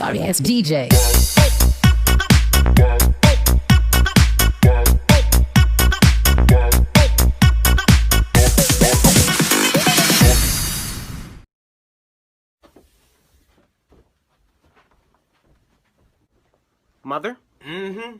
Sorry ass DJ. Mother? Mm-hmm.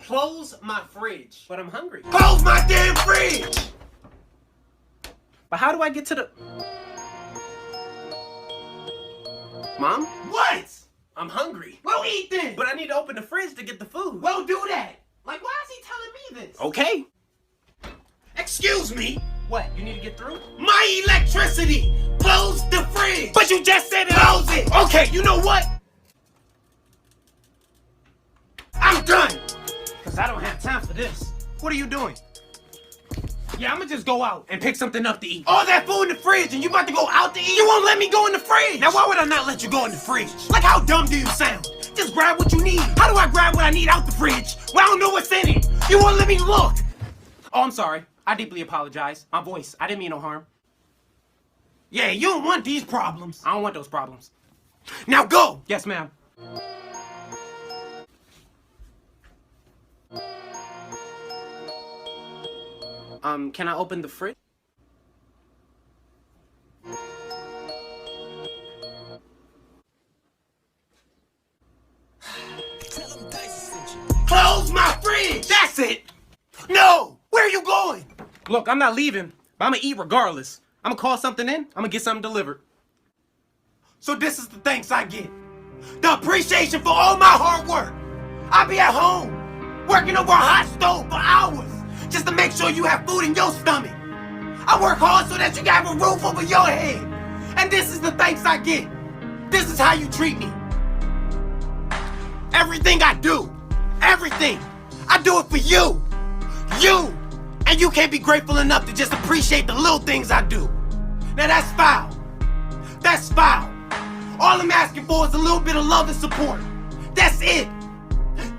Close my fridge. But I'm hungry. Close my damn fridge! But how do I get to the... Mom? What? I'm hungry. Well, eat then! But I need to open the fridge to get the food. Well, do that! Like, why is he telling me this? Okay. Excuse me? What? You need to get through? My electricity! Close the fridge! But you just said it. Close it! Okay, you know what? I'm done! Because I don't have time for this. What are you doing? Yeah, I'm gonna just go out and pick something up to eat. All that food in the fridge and you about to go out to eat? You won't let me go in the fridge! Now, why would I not let you go in the fridge? Like, how dumb do you sound? Just grab what you need. How do I grab what I need out the fridge? Well, I don't know what's in it. You won't let me look. Oh, I'm sorry. I deeply apologize. My voice. I didn't mean no harm. Yeah, you don't want these problems. I don't want those problems. Now go! Yes, ma'am. Can I open the fridge? Close my fridge! That's it! No! Where are you going? Look, I'm not leaving, but I'm gonna eat regardless. I'm gonna call something in, I'm gonna get something delivered. So this is the thanks I get. The appreciation for all my hard work. I be at home, working over a hot stove for hours, just to make sure you have food in your stomach. I work hard so that you can have a roof over your head. And this is the thanks I get. This is how you treat me. Everything I do, everything, I do it for you. You! And you can't be grateful enough to just appreciate the little things I do. Now that's foul. That's foul. All I'm asking for is a little bit of love and support. That's it.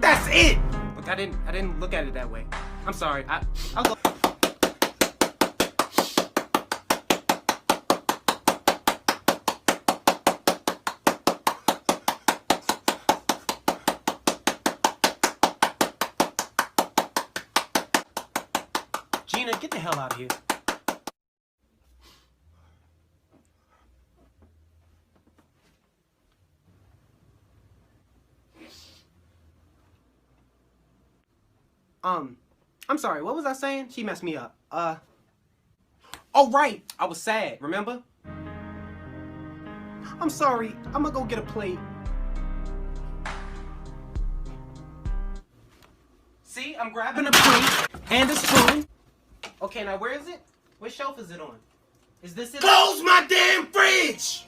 That's it. Look, I didn't look at it that way. I'm sorry. I'll go. Gina, get the hell out of here. I'm sorry, what was I saying? She messed me up. Oh right, I was sad, remember? I'm sorry, I'm gonna go get a plate. See, I'm grabbing a plate and a spoon. Okay, now where is it? What shelf is it on? Is this it? Close my damn fridge!